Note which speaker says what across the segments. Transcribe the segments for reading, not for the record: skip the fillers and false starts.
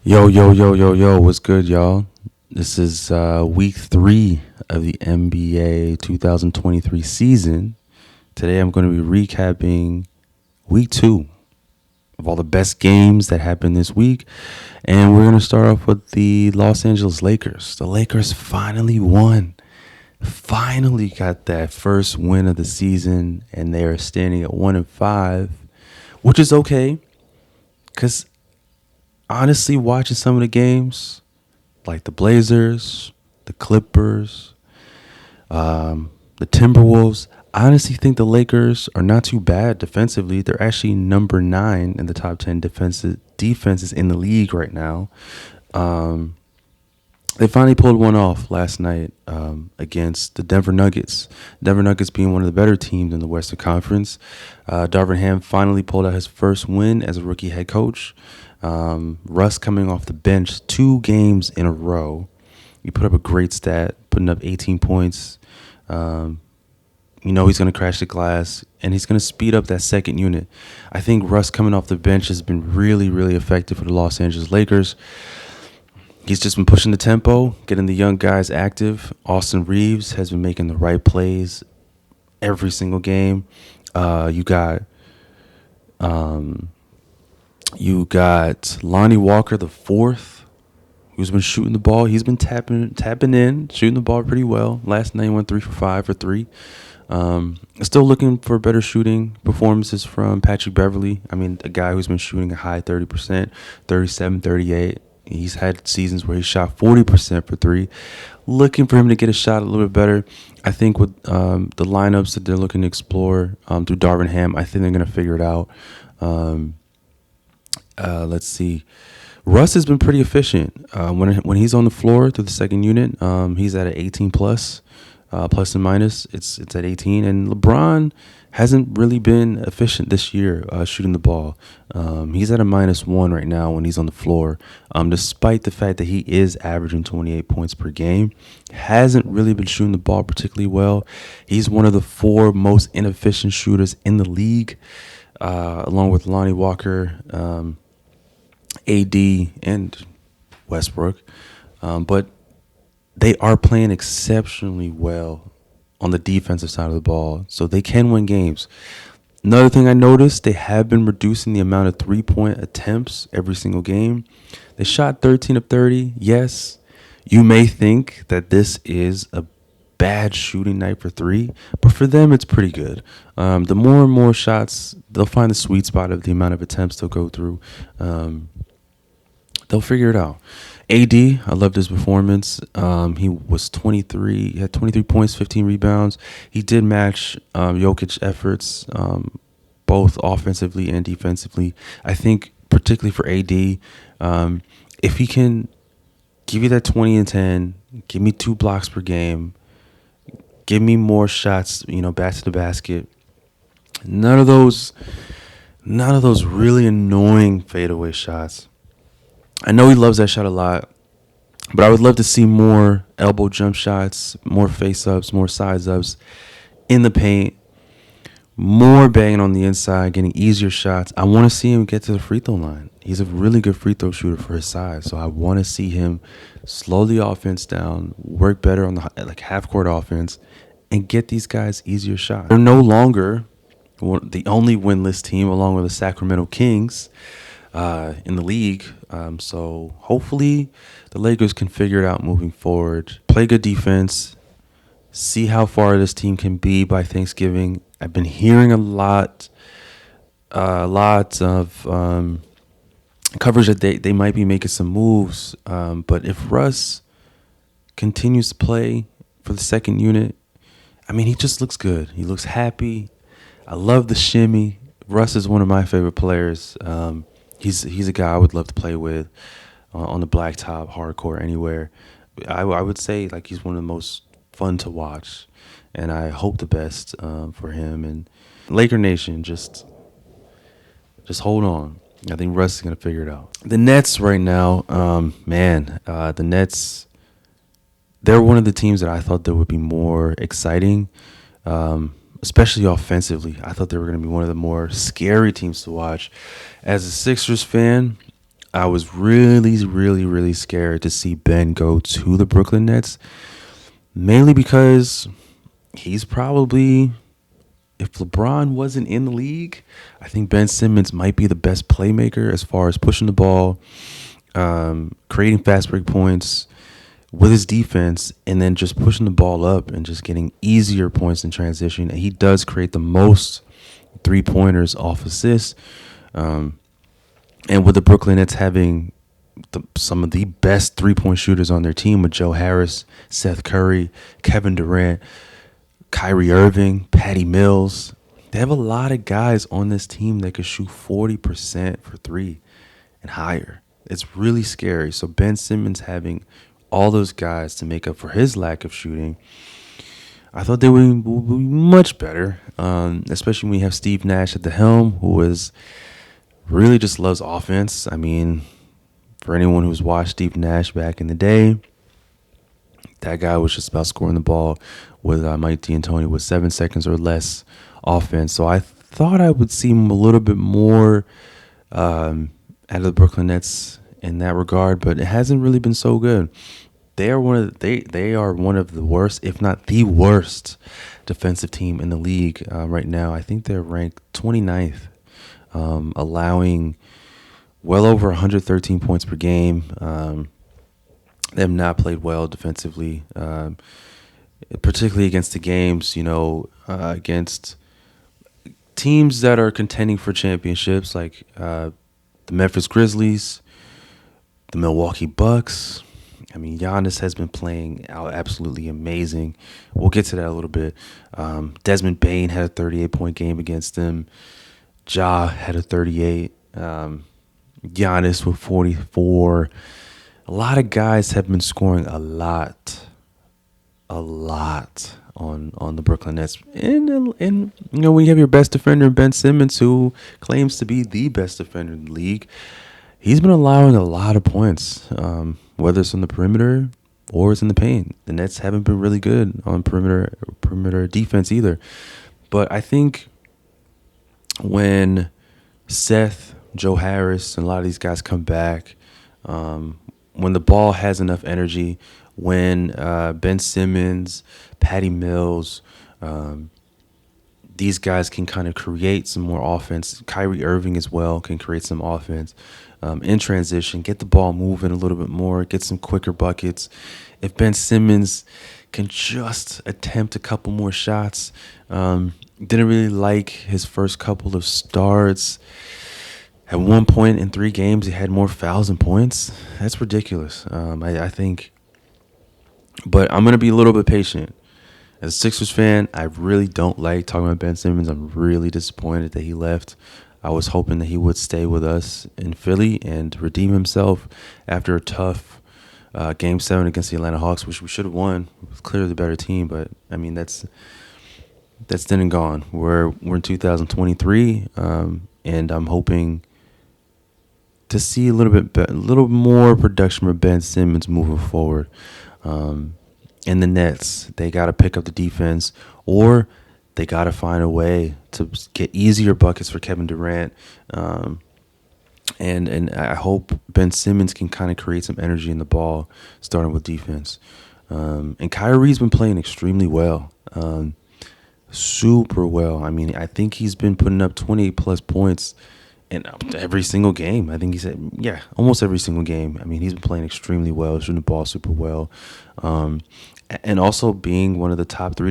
Speaker 1: Yo, yo, yo, yo, yo, what's good, y'all? This is week 3 of the NBA 2023 season. Today I'm going to be recapping week 2 of all the best games that happened this week. And we're going to start off with the Los Angeles Lakers. The Lakers finally won. Finally got that first win of the season, and they are standing at 1-5, which is okay because honestly, watching some of the games, like the Blazers, the Clippers, the Timberwolves, I honestly think the Lakers are not too bad defensively. They're actually number 9 in the top 10 defenses in the league right now. They finally pulled one off last night against the Denver Nuggets. Denver Nuggets being one of the better teams in the Western Conference. Darvin Ham finally pulled out his first win as a rookie head coach. Russ coming off the bench 2 games in a row. He put up a great stat, putting up 18 points. He's going to crash the glass, and he's going to speed up that second unit. I think Russ coming off the bench has been really, really effective for the Los Angeles Lakers. He's just been pushing the tempo, getting the young guys active. Austin Reeves has been making the right plays every single game. You got Lonnie Walker the fourth, who's been shooting the ball. He's been tapping in, shooting the ball pretty well. Last night he went 3 for 5 for 3. Still looking for better shooting performances from Patrick Beverley. I mean, a guy who's been shooting a high 30%, 37, 38. He's had seasons where he shot 40% for 3. Looking for him to get a shot a little bit better. I think with the lineups that they're looking to explore through Darvin Ham, I think they're going to figure it out. Let's see. Russ has been pretty efficient. When he's on the floor through the second unit, he's at an 18 plus and minus. It's at 18. And LeBron hasn't really been efficient this year shooting the ball. He's at a -1 right now when he's on the floor. Despite the fact that he is averaging 28 points per game, hasn't really been shooting the ball particularly well. He's one of the 4 most inefficient shooters in the league, along with Lonnie Walker, AD, and Westbrook. But they are playing exceptionally well on the defensive side of the ball, so they can win games. Another thing I noticed, they have been reducing the amount of 3-point attempts every single game. They shot 13 of 30. Yes, you may think that this is a bad shooting night for 3, but for them it's pretty good. The more and more shots, they'll find the sweet spot of the amount of attempts they'll go through. They'll figure it out. AD, I loved his performance. He was 23. He had 23 points, 15 rebounds. He did match Jokic's efforts, both offensively and defensively. I think particularly for AD, if he can give you that 20 and 10, give me 2 blocks per game, give me more shots, back to the basket. None of those really annoying fadeaway shots. I know he loves that shot a lot, but I would love to see more elbow jump shots, more face-ups, more size-ups in the paint, more banging on the inside, getting easier shots. I want to see him get to the free throw line. He's a really good free throw shooter for his size, so I want to see him slow the offense down, work better on the half-court offense, and get these guys easier shots. They're no longer the only winless team, along with the Sacramento Kings, in the league. So hopefully the Lakers can figure it out moving forward. Play good defense. See how far this team can be by Thanksgiving. I've been hearing a lot of coverage that they might be making some moves. But if Russ continues to play for the second unit, I mean, he just looks good. He looks happy. I love the shimmy. Russ is one of my favorite players. He's a guy I would love to play with on the blacktop, hardcore, anywhere. I would say he's one of the most fun to watch, and I hope the best for him. And Laker Nation, just hold on. I think Russ is gonna figure it out. The Nets right now, the Nets, they're one of the teams that I thought that would be more exciting. Especially offensively. I thought they were going to be one of the more scary teams to watch. As a Sixers fan, I was really, really, really scared to see Ben go to the Brooklyn Nets, mainly because he's probably, if LeBron wasn't in the league, I think Ben Simmons might be the best playmaker as far as pushing the ball, creating fast break points with his defense, and then just pushing the ball up and just getting easier points in transition. And he does create the most 3 pointers off assists. And with the Brooklyn Nets having some of the best 3 point shooters on their team with Joe Harris, Seth Curry, Kevin Durant, Kyrie Irving, Patty Mills. They have a lot of guys on this team that could shoot 40% for three and higher. It's really scary. So Ben Simmons having all those guys to make up for his lack of shooting, I thought they would be much better, especially when you have Steve Nash at the helm, who is really just loves offense. I mean, for anyone who's watched Steve Nash back in the day, that guy was just about scoring the ball with Mike D'Antoni with 7 seconds or less offense. So I thought I would see him a little bit more out of the Brooklyn Nets in that regard, but it hasn't really been so good. They are one of the worst, if not the worst, defensive team in the league right now. I think they're ranked 29th, allowing well over 113 points per game. They have not played well defensively, particularly against the games, against teams that are contending for championships, like the Memphis Grizzlies, the Milwaukee Bucks. I mean, Giannis has been playing out absolutely amazing. We'll get to that a little bit. Desmond Bane had a 38-point game against them. Ja had a 38. Giannis with 44. A lot of guys have been scoring a lot on the Brooklyn Nets. And when you have your best defender, Ben Simmons, who claims to be the best defender in the league, he's been allowing a lot of points, whether it's on the perimeter or it's in the paint. The Nets haven't been really good on perimeter defense either. But I think when Seth, Joe Harris, and a lot of these guys come back, when the ball has enough energy, when Ben Simmons, Patty Mills, these guys can kind of create some more offense. Kyrie Irving as well can create some offense in transition, get the ball moving a little bit more, get some quicker buckets. If Ben Simmons can just attempt a couple more shots, didn't really like his first couple of starts. At one point in 3 games, he had more fouls than points. That's ridiculous. I think, but I'm gonna be a little bit patient. As a Sixers fan, I really don't like talking about Ben Simmons. I'm really disappointed that he left. I was hoping that he would stay with us in Philly and redeem himself after a tough Game 7 against the Atlanta Hawks, which we should have won. It was clearly the better team, but I mean that's done and gone. We're in 2023, and I'm hoping to see a little more production from Ben Simmons moving forward. And the Nets, they got to pick up the defense, or they got to find a way to get easier buckets for Kevin Durant. And I hope Ben Simmons can kind of create some energy in the ball, starting with defense. And Kyrie's been playing extremely well, super well. I mean, I think he's been putting up 28-plus points in every single game. I think he said, almost every single game. I mean, he's been playing extremely well, shooting the ball super well, and also being one of the top three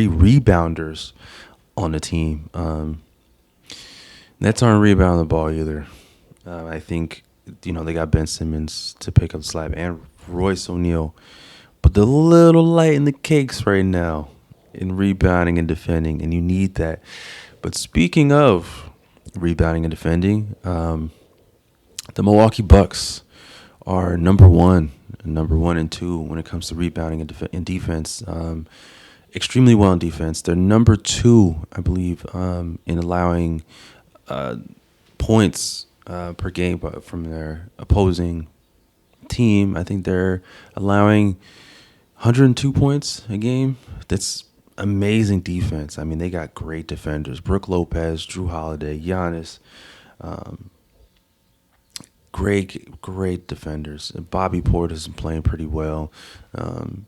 Speaker 1: rebounders on the team. Nets aren't rebounding the ball either. I think they got Ben Simmons to pick up the slack and Royce O'Neal, but they're a little light in the cakes right now in rebounding and defending, and you need that. But speaking of rebounding and defending, the Milwaukee Bucks are number one and two when it comes to rebounding and defense. Extremely well in defense. They're number 2, I believe, in allowing points per game from their opposing team. I think they're allowing 102 points a game. That's amazing defense. I mean, they got great defenders. Brook Lopez, Drew Holiday, Giannis. great defenders. Bobby Porter's been playing pretty well. Um,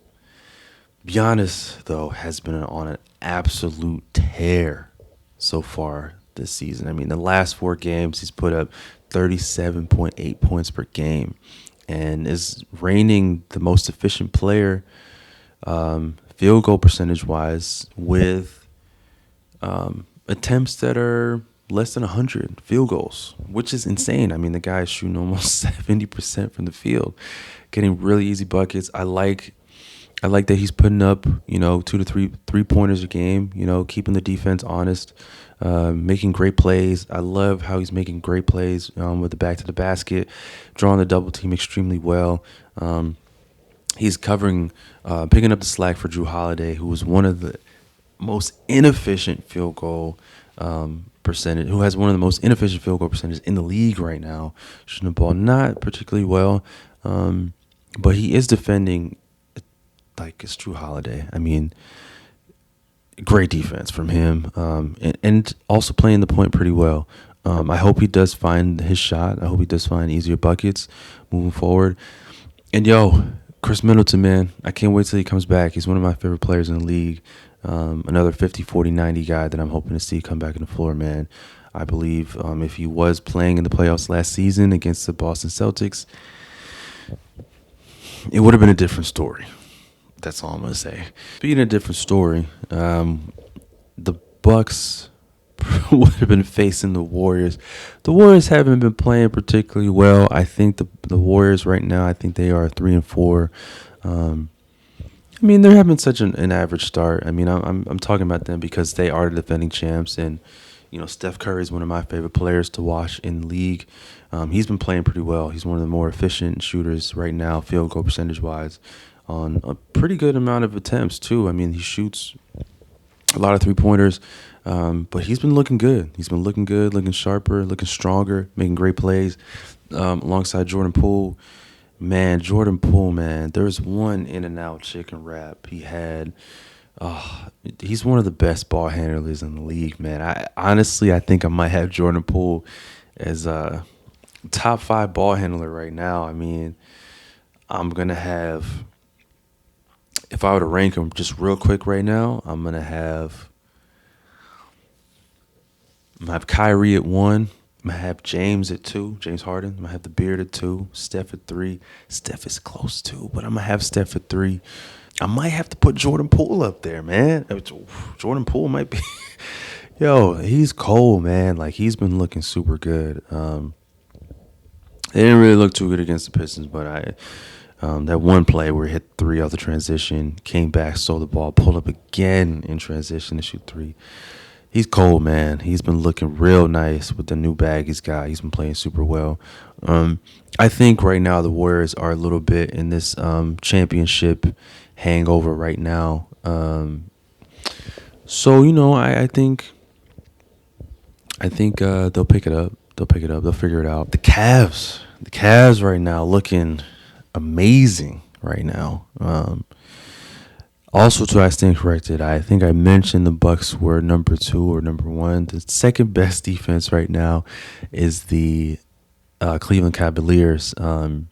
Speaker 1: Giannis, though, has been on an absolute tear so far this season. I mean, the last 4 games, he's put up 37.8 points per game and is reigning the most efficient player field goal percentage wise with attempts that are less than 100 field goals, which is insane. I mean, the guy is shooting almost 70% from the field, getting really easy buckets. I like that he's putting up, 2 to 3 pointers a game, keeping the defense honest, making great plays. I love how he's making great plays with the back to the basket, drawing the double team extremely well. He's picking up the slack for Drew Holiday, who was one of the most inefficient field goal percentage, who has one of the most inefficient field goal percentages in the league right now, shooting the ball not particularly well, but he is defending like it's Drew Holiday. I mean, great defense from him, and also playing the point pretty well. I hope he does find his shot. I hope he does find easier buckets moving forward. And Chris Middleton, man, I can't wait till he comes back. He's one of my favorite players in the league. Another 50, 40, 90 guy that I'm hoping to see come back on the floor, man. I believe if he was playing in the playoffs last season against the Boston Celtics, it would have been a different story. That's all I'm gonna say. Speaking of a different story, the Bucks would have been facing the Warriors. The Warriors haven't been playing particularly well. I think the Warriors right now, I think they are 3-4. I mean, they're having such an average start. I mean, I'm talking about them because they are the defending champs, and Steph Curry is one of my favorite players to watch in the league. He's been playing pretty well. He's one of the more efficient shooters right now, field goal percentage wise, on a pretty good amount of attempts too. I mean, he shoots a lot of 3-pointers, but he's been looking good. He's been looking good, looking sharper, looking stronger, making great plays alongside Jordan Poole. Man, Jordan Poole, man, there's one in and out chicken wrap he had. He's one of the best ball handlers in the league, man. I think I might have Jordan Poole as a top 5 ball handler right now. I mean, I'm gonna have, if I were to rank them just real quick right now, I'm gonna have Kyrie at 1. I'm gonna have James at 2, James Harden. I'm gonna have the Beard at 2, Steph at 3. Steph is close too, but I'm gonna have Steph at 3. I might have to put Jordan Poole up there, man. Jordan Poole might be, he's cold, man. Like, he's been looking super good. They didn't really look too good against the Pistons, but that one play where he hit 3 off the transition, came back, stole the ball, pulled up again in transition to shoot 3. He's cold, man. He's been looking real nice with the new bag he's got. He's been playing super well. I think right now the Warriors are a little bit in this championship hangover right now. So I think they'll pick it up. They'll figure it out. The Cavs right now looking amazing right now. Also, too, I stand corrected. I think I mentioned the Bucks were number 2 or number 1. The second best defense right now is the Cleveland Cavaliers. When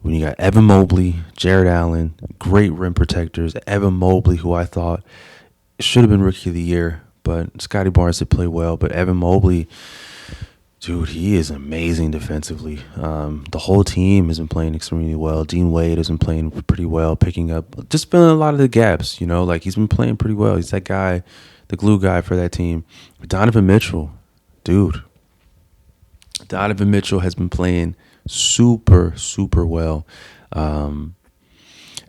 Speaker 1: you got Evan Mobley, Jared Allen, great rim protectors. Evan Mobley, who I thought should have been Rookie of the Year, but Scotty Barnes did play well. But Evan Mobley, dude, he is amazing defensively. The whole team has been playing extremely well. Dean Wade has been playing pretty well, picking up, just filling a lot of the gaps, like he's been playing pretty well. He's that guy, the glue guy for that team. Donovan Mitchell, dude. Donovan Mitchell has been playing super, super well.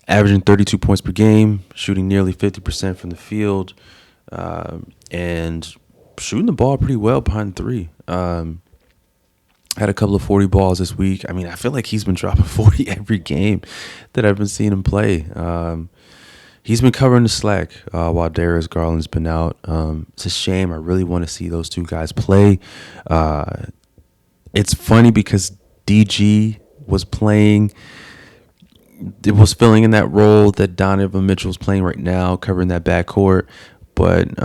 Speaker 1: Averaging 32 points per game, shooting nearly 50% from the field, and shooting the ball pretty well behind 3. Had a couple of 40 balls this week. I mean, I feel like he's been dropping 40 every game that I've been seeing him play. He's been covering the slack while Darius Garland's been out. It's a shame. I really want to see those 2 guys play. It's funny because DG was playing. It was filling in that role that Donovan Mitchell's playing right now, covering that backcourt. But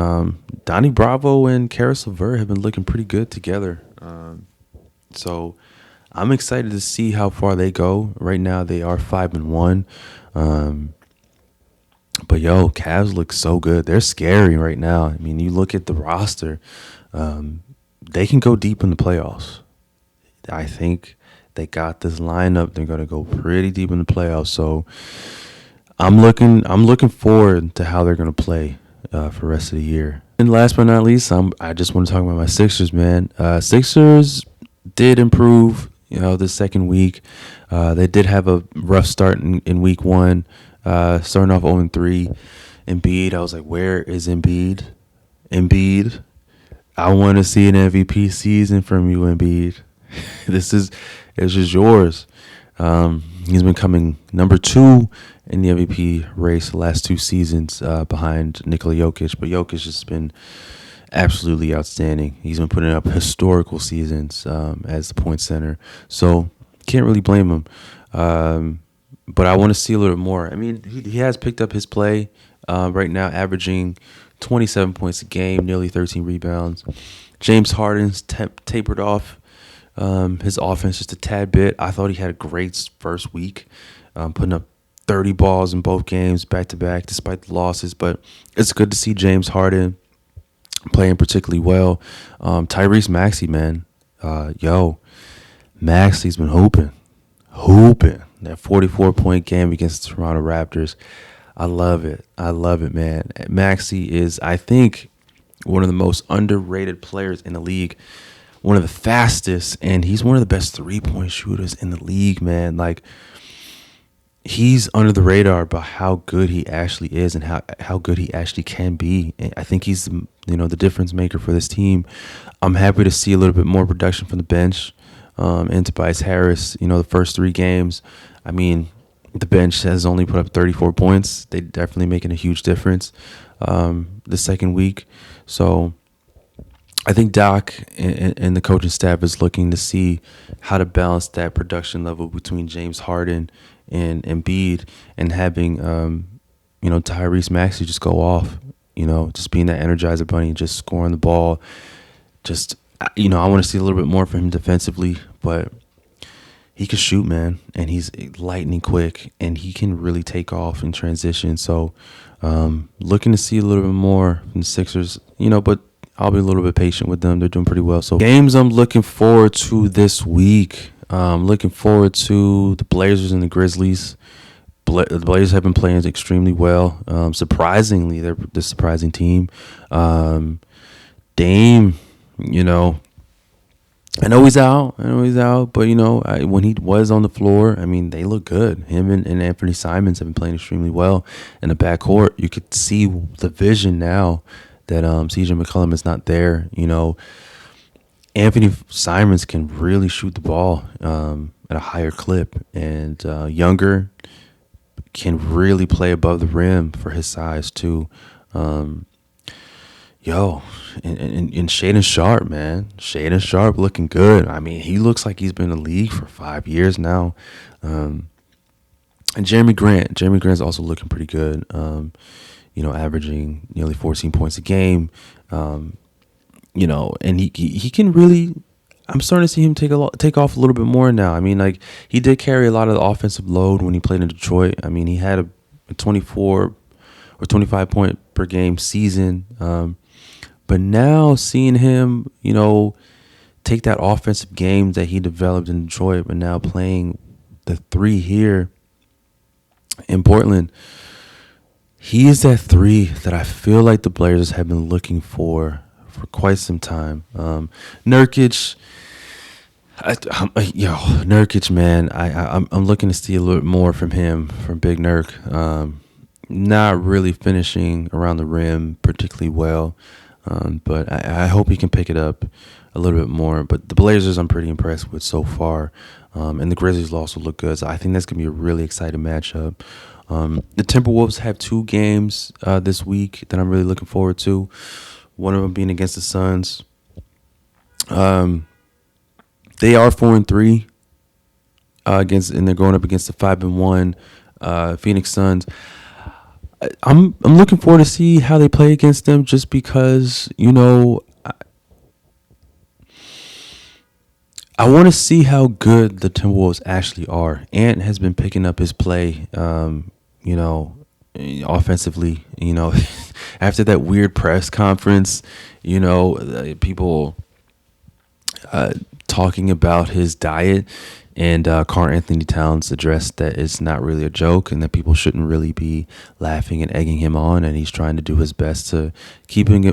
Speaker 1: Donnie Bravo and Karis LeVert have been looking pretty good together. So I'm excited to see how far they go. Right now, they are 5-1. Um, but yo, Cavs look so good. They're scary right now. I mean, you look at the roster, they can go deep in the playoffs. I think they got this lineup. They're gonna go pretty deep in the playoffs. So I'm looking forward to how they're gonna play for the rest of the year. And last but not least, I just want to talk about my Sixers, man. Sixers did improve, the second week. They did have a rough start in week one, starting off 0-3. Embiid, I was like, where is Embiid? Embiid, I want to see an MVP season from you, Embiid. This is it's just yours. He's been coming number two in the MVP race the last two seasons behind Nikola Jokic, but Jokic has been absolutely outstanding. He's been putting up historical seasons as the point center, so can't really blame him. But I want to see a little more. I mean, he has picked up his play right now, averaging 27 points a game, nearly 13 rebounds. James Harden's tapered off his offense just a tad bit. I thought he had a great first week, putting up 30 balls in both games back to back, despite the losses. But it's good to see James Harden playing particularly well. Tyrese Maxey, man, Maxey's been hooping. That 44-point game against the Toronto Raptors. I love it, man. Maxey is, I think, one of the most underrated players in the league. One of the fastest, and he's one of the best 3-point shooters in the league, man. Like, he's under the radar about how good he actually is and how good he actually can be. And I think he's, the difference maker for this team. I'm happy to see a little bit more production from the bench. And Tobias Harris, the first three games, I mean, the bench has only put up 34 points. They definitely making a huge difference the second week. So I think Doc and the coaching staff is looking to see how to balance that production level between James Harden and Embiid, and having Tyrese Maxey just go off, just being that Energizer Bunny, just scoring the ball. Just I want to see a little bit more from him defensively, but he can shoot, man, and he's lightning quick, and he can really take off in transition. So looking to see a little bit more from the Sixers, but I'll be a little bit patient with them. They're doing pretty well. So games I'm looking forward to this week. Looking forward to the Blazers and the Grizzlies. The Blazers have been playing extremely well. Surprisingly, they're the surprising team. Dame, I know he's out, but when he was on the floor, I mean, they look good. Him and Anthony Simons have been playing extremely well in the backcourt. You could see the vision now that CJ McCollum is not there. Anthony Simons can really shoot the ball at a higher clip, and younger, can really play above the rim for his size too. And Shaedon Sharp, man. Shaedon Sharp looking good. I mean, he looks like he's been in the league for 5 years now. And Jeremy Grant. Jeremy Grant's also looking pretty good. Averaging nearly 14 points a game. And he can really. I'm starting to see him take off a little bit more now. I mean, like, he did carry a lot of the offensive load when he played in Detroit. I mean, he had a 24 or 25 point per game season. But now seeing him, take that offensive game that he developed in Detroit, but now playing the three here in Portland, he is that three that I feel like the Blazers have been looking for quite some time. Nurkic, Nurkic, man, I'm looking to see a little bit more from him, from Big Nurk. Not really finishing around the rim particularly well. But I hope he can pick it up a little bit more. But the Blazers I'm pretty impressed with so far. And the Grizzlies also look good. So I think that's going to be a really exciting matchup. The Timberwolves have 2 games this week that I'm really looking forward to. One of them being against the Suns. They are 4-3 and they're going up against the 5-1 Phoenix Suns. I'm looking forward to see how they play against them, just because I want to see how good the Timberwolves actually are. Ant has been picking up his play, you know, offensively. After that weird press conference, people uh, talking about his diet, and Karl Anthony Towns addressed that it's not really a joke and that people shouldn't really be laughing and egging him on, and he's trying to do his best to keep him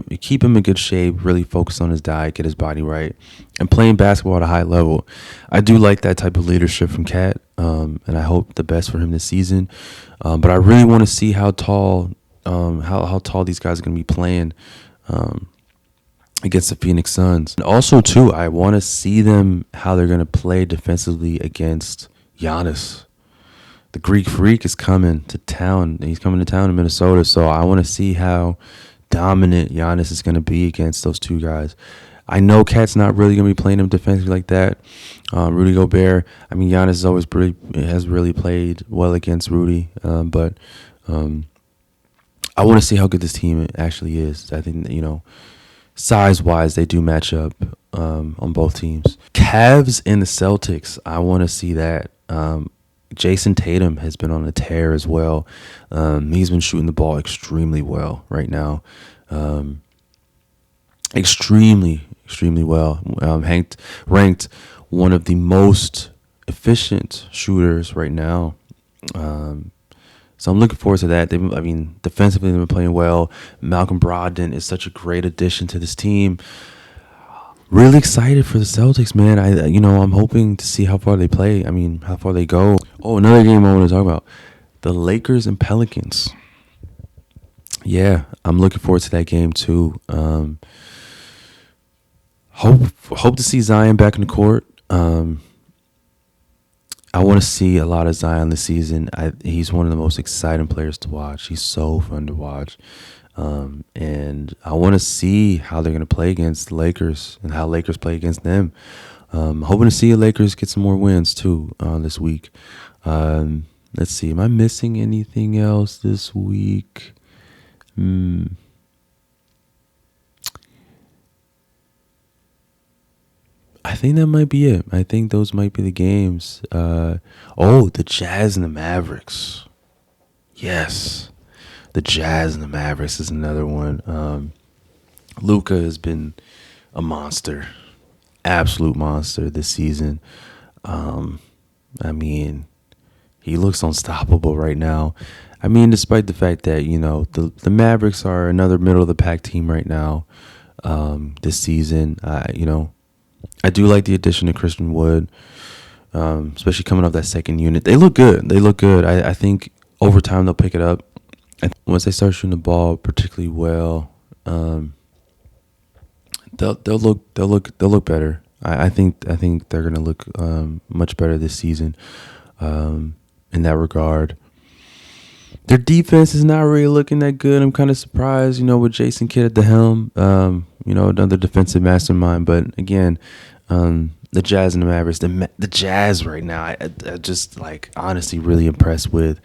Speaker 1: in good shape, really focus on his diet, get his body right, and playing basketball at a high level. I do like that type of leadership from Cat, and I hope the best for him this season. But I really want to see how tall, how tall these guys are going to be playing. Um, Against the Phoenix Suns. And also, too, I want to see them how they're going to play defensively against Giannis. The Greek Freak is coming to town. He's coming to town in Minnesota, so I want to see how dominant Giannis is going to be against those two guys. I know Cat's not really going to be playing him defensively like that. Rudy Gobert, I mean, Giannis has really played well against Rudy, but I want to see how good this team actually is. I think that, size-wise, they do match up on both teams. Cavs and the Celtics, I want to see that. Jason Tatum has been on a tear as well. He's been shooting the ball extremely well right now. Extremely well. Ranked one of the most efficient shooters right now. So I'm looking forward to that. Defensively they've been playing well. Malcolm Brogdon is such a great addition to this team. Really excited for the Celtics, man. I'm hoping to see how far they play. How far they go. Oh, another game I want to talk about: the Lakers and Pelicans. Yeah, I'm looking forward to that game too. Hope to see Zion back in the court. I want to see a lot of Zion this season. He's one of the most exciting players to watch. He's so fun to watch. And I want to see how they're going to play against the Lakers and how Lakers play against them. Hoping to see the Lakers get some more wins too this week. Let's see. Am I missing anything else this week? I think that might be it. I think those might be the games. The Jazz and the Mavericks. Yes. The Jazz and the Mavericks is another one. Luka has been a monster. Absolute monster this season. He looks unstoppable right now. Despite the fact that, the Mavericks are another middle of the pack team right now this season. I do like the addition of Christian Wood, especially coming off that second unit. They look good. I think over time they'll pick it up. And once they start shooting the ball particularly well, they'll look better. I think they're gonna look much better this season in that regard. Their defense is not really looking that good. I'm kind of surprised, with Jason Kidd at the helm. Another defensive mastermind. But again, the Jazz and the Mavericks, the Jazz right now, I just honestly really impressed with.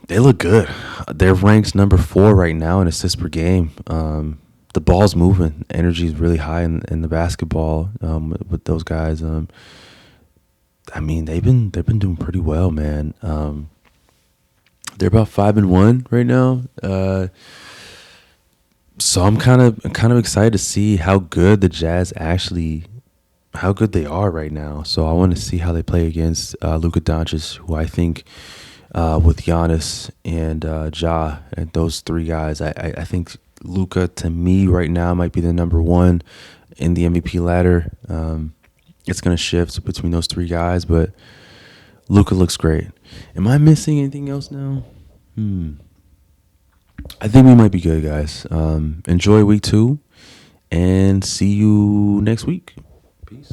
Speaker 1: They look good. They're ranked number 4 right now in assists per game. The ball's moving. Energy is really high in the basketball with those guys. They've been doing pretty well, man. They're about 5-1 right now. So I'm kind of excited to see how good the Jazz how good they are right now. So I want to see how they play against Luka Doncic, who I think with Giannis and Ja and those three guys, I think Luka to me right now might be the number 1 in the MVP ladder. It's going to shift between those three guys, but Luka looks great. Am I missing anything else now? I think we might be good, guys. Enjoy week 2 and see you next week.